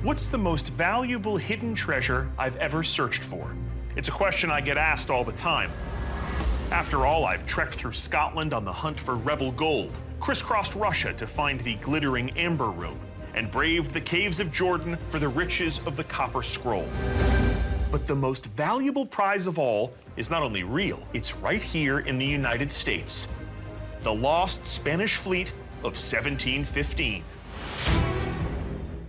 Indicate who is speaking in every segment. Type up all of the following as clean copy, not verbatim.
Speaker 1: What's the most valuable hidden treasure I've ever searched for? It's a question I get asked all the time. After all, I've trekked through Scotland on the hunt for rebel gold, crisscrossed Russia to find the glittering Amber Room, and braved the caves of Jordan for the riches of the Copper Scroll. But the most valuable prize of all is not only real, it's right here in the United States. The lost Spanish fleet of 1715.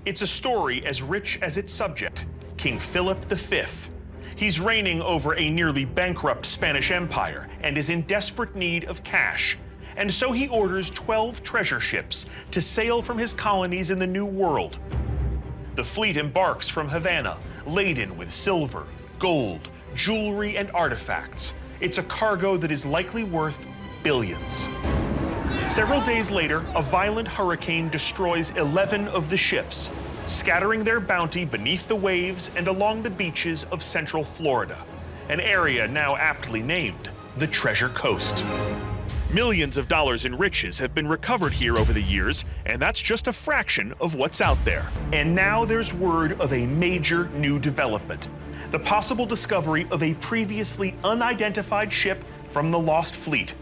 Speaker 1: It's a story as rich as its subject, King Philip V. He's reigning over a nearly bankrupt Spanish empire and is in desperate need of cash. And so he orders 12 treasure ships to sail from his colonies in the New World. The fleet embarks from Havana, laden with silver, gold, jewelry, and artifacts. It's a cargo that is likely worth billions. Several days later, a violent hurricane destroys 11 of the ships, scattering their bounty beneath the waves and along the beaches of central Florida, an area now aptly named the Treasure Coast. Millions of dollars in riches have been recovered here over the years, and that's just a fraction of what's out there. And now there's word of a major new development: the possible discovery of a previously unidentified ship from the lost fleet.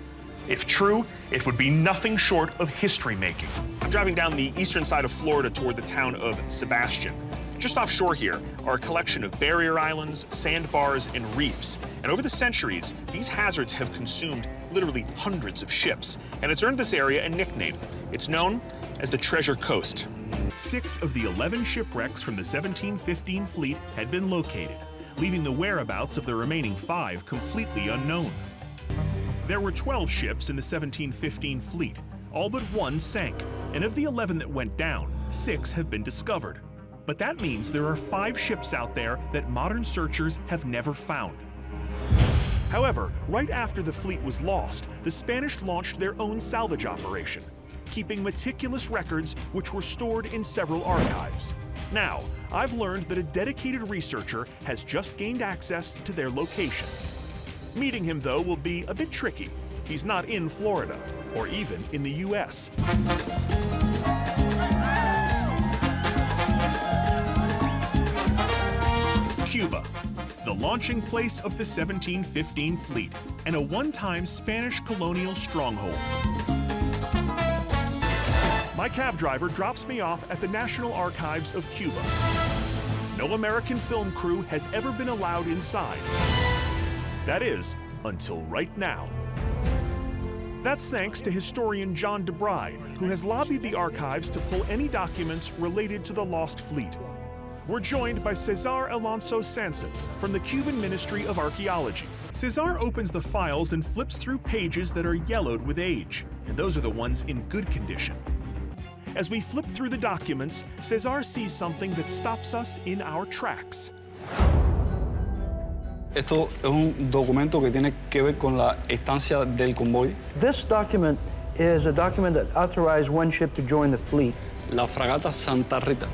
Speaker 1: If true, it would be nothing short of history-making. I'm driving down the eastern side of Florida toward the town of Sebastian. Just offshore here are a collection of barrier islands, sandbars, and reefs. And over the centuries, these hazards have consumed literally hundreds of ships, and it's earned this area a nickname. It's known as the Treasure Coast. 6 of the 11 shipwrecks from the 1715 fleet had been located, leaving the whereabouts of the remaining 5 completely unknown. There were 12 ships in the 1715 fleet. All but 1 sank, and of the 11 that went down, 6 have been discovered. But that means there are 5 ships out there that modern searchers have never found. However, right after the fleet was lost, the Spanish launched their own salvage operation, keeping meticulous records which were stored in several archives. Now, I've learned that a dedicated researcher has just gained access to their location. Meeting him, though, will be a bit tricky. He's not in Florida, or even in the US. Cuba, the launching place of the 1715 fleet, and a one-time Spanish colonial stronghold. My cab driver drops me off at the National Archives of Cuba. No American film crew has ever been allowed inside. That is, until right now. That's thanks to historian John DeBry, who has lobbied the archives to pull any documents related to the lost fleet. We're joined by Cesar Alonso Sanson from the Cuban Ministry of Archaeology. Cesar opens the files and flips through pages that are yellowed with age, and those are the ones in good condition. As we flip through the documents, Cesar sees something that stops us in our tracks.
Speaker 2: Esto es un documento que tiene que ver con la estancia del convoy.
Speaker 3: This document is a document that authorized one ship to join the fleet.
Speaker 2: La fragata Santa Rita.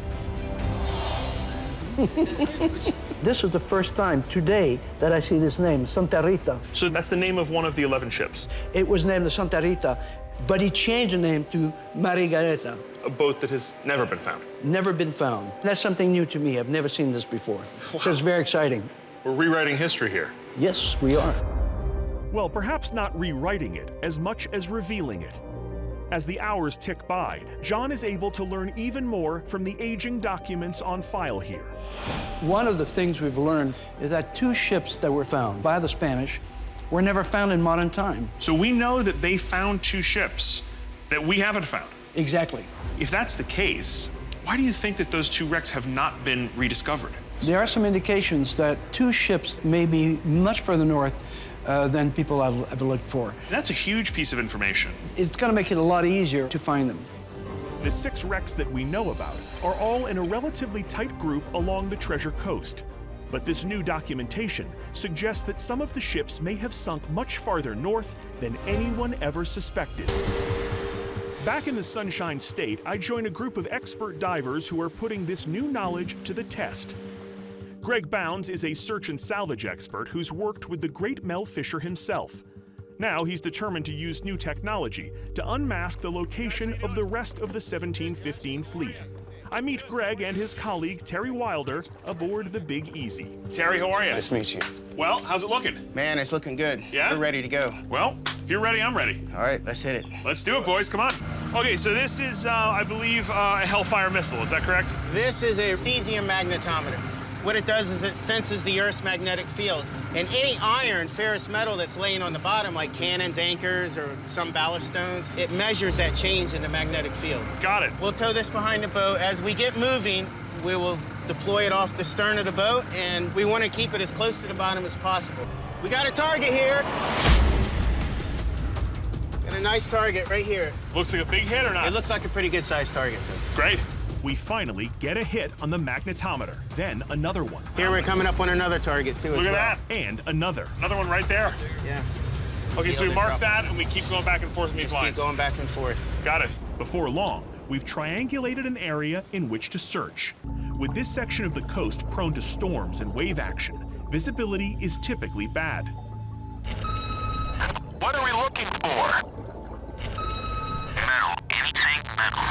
Speaker 3: This is the first time today that I see this name, Santa Rita.
Speaker 1: So that's the name of one of the 11 ships?
Speaker 3: It was named the Santa Rita, but he changed the name to Margareta.
Speaker 1: A boat that has never been found?
Speaker 3: Never been found. That's something new to me. I've never seen this before. Wow. So it's very exciting.
Speaker 1: We're rewriting history here.
Speaker 3: Yes, we are.
Speaker 1: Well, perhaps not rewriting it as much as revealing it. As the hours tick by, John is able to learn even more from the aging documents on file here.
Speaker 3: One of the things we've learned is that 2 ships that were found by the Spanish were never found in modern time.
Speaker 1: So we know that they found 2 ships that we haven't found.
Speaker 3: Exactly.
Speaker 1: If that's the case, why do you think that those 2 wrecks have not been rediscovered?
Speaker 3: There are some indications that 2 ships may be much further north than people have ever looked for.
Speaker 1: That's a huge piece of information.
Speaker 3: It's going to make it a lot easier to find them.
Speaker 1: The 6 wrecks that we know about are all in a relatively tight group along the Treasure Coast. But this new documentation suggests that some of the ships may have sunk much farther north than anyone ever suspected. Back in the Sunshine State, I join a group of expert divers who are putting this new knowledge to the test. Greg Bounds is a search and salvage expert who's worked with the great Mel Fisher himself. Now he's determined to use new technology to unmask the location of the rest of the 1715 fleet. I meet Greg and his colleague Terry Wilder aboard the Big Easy. Terry, how are you?
Speaker 2: Nice to meet you.
Speaker 1: Well, how's it looking?
Speaker 4: Man, it's looking good.
Speaker 1: Yeah?
Speaker 4: We're ready to go.
Speaker 1: Well, if you're ready, I'm ready.
Speaker 4: All right, let's hit it.
Speaker 1: Let's do it, boys. Come on. Okay, so this is, I believe, a Hellfire missile. Is that correct?
Speaker 4: This is a cesium magnetometer. What it does is it senses the Earth's magnetic field. And any iron, ferrous metal that's laying on the bottom, like cannons, anchors, or some ballast stones, it measures that change in the magnetic field.
Speaker 1: Got it.
Speaker 4: We'll tow this behind the boat. As we get moving, we will deploy it off the stern of the boat, and we want to keep it as close to the bottom as possible. We got a target here. Got a nice target right here.
Speaker 1: Looks like a big hit or not?
Speaker 4: It looks like a pretty good-sized target, too.
Speaker 1: Great. We finally get a hit on the magnetometer, then another one.
Speaker 4: Here we're coming up on another target, too,
Speaker 1: Look at that. And another. Another one right there.
Speaker 4: Yeah.
Speaker 1: Okay, so we mark that and we keep going back and forth in these
Speaker 4: Just keep
Speaker 1: lines.
Speaker 4: going back and forth.
Speaker 1: Got it. Before long, we've triangulated an area in which to search. With this section of the coast prone to storms and wave action, visibility is typically bad.
Speaker 5: What are we looking for? Metal. Anything metal.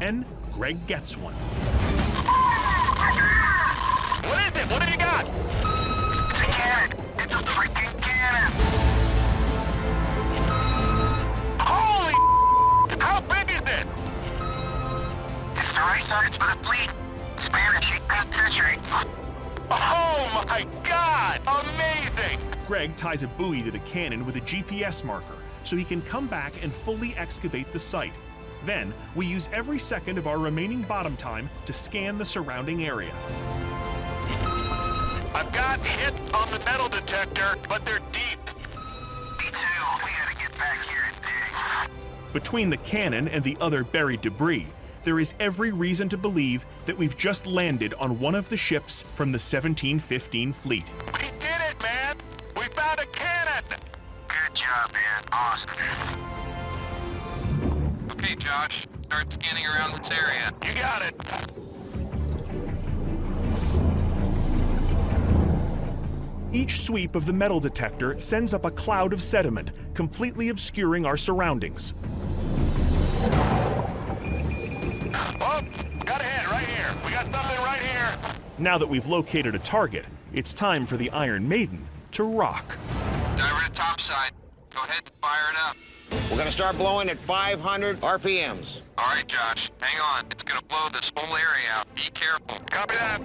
Speaker 1: And Greg gets one.
Speaker 5: What is it? What have you got? It's a cannon. It's a freaking cannon. Holy! How big is it? It's the right size for the fleet. Spanish 18th century. Oh my God! Amazing!
Speaker 1: Greg ties a buoy to the cannon with a GPS marker so he can come back and fully excavate the site. Then, we use every second of our remaining bottom time to scan the surrounding area.
Speaker 5: I've got hits on the metal detector, but they're deep. Me too. We gotta get back here and dig.
Speaker 1: Between the cannon and the other buried debris, there is every reason to believe that we've just landed on one of the ships from the 1715 fleet.
Speaker 5: We did it, man! We found a cannon! Good job, man. Awesome. Okay, Josh. Start scanning around this area. You got it.
Speaker 1: Each sweep of the metal detector sends up a cloud of sediment, completely obscuring our surroundings.
Speaker 5: Oh, got a hit right here. We got something right here.
Speaker 1: Now that we've located a target, it's time for the Iron Maiden to rock.
Speaker 5: Diver to topside. Go ahead and fire it up.
Speaker 6: We're gonna start blowing at 500 RPMs.
Speaker 5: All right, Josh. Hang on. It's gonna blow this whole area out. Be careful. Copy that.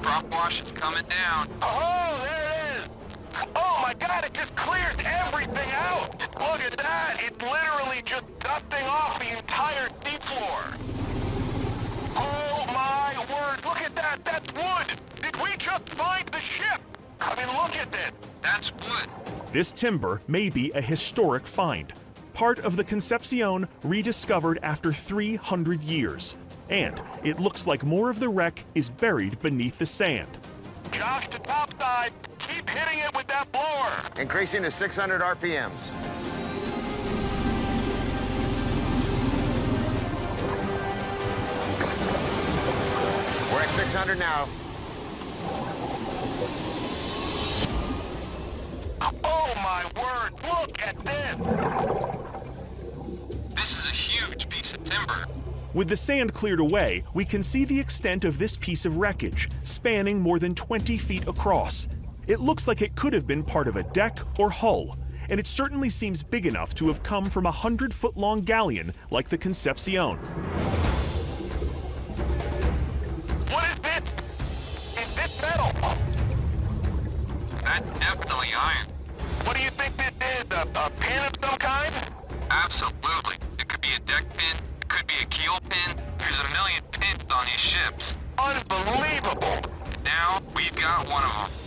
Speaker 5: Prop wash is coming down. Oh, there it is! Oh my God, it just clears everything out! Look at that! It's literally just dusting off the entire seafloor! Oh my word, look at that! That's wood! Did we just find the ship? I mean, look at this! That's wood.
Speaker 1: This timber may be a historic find, part of the Concepcion rediscovered after 300 years. And it looks like more of the wreck is buried beneath the sand.
Speaker 5: Josh to topside. Keep hitting it with that blower.
Speaker 6: Increasing to 600 RPMs. We're at 600 now.
Speaker 5: Oh my word, look at this! This is a huge piece of timber.
Speaker 1: With the sand cleared away, we can see the extent of this piece of wreckage, spanning more than 20 feet across. It looks like it could have been part of a deck or hull, and it certainly seems big enough to have come from a 100-foot-long galleon like the Concepcion.
Speaker 5: What is this? Is this metal? That's definitely iron. What do you think this is? A pin of some kind? Absolutely. It could be a deck pin. It could be a keel pin. There's a million pins on these ships. Unbelievable! Now we've got one of them.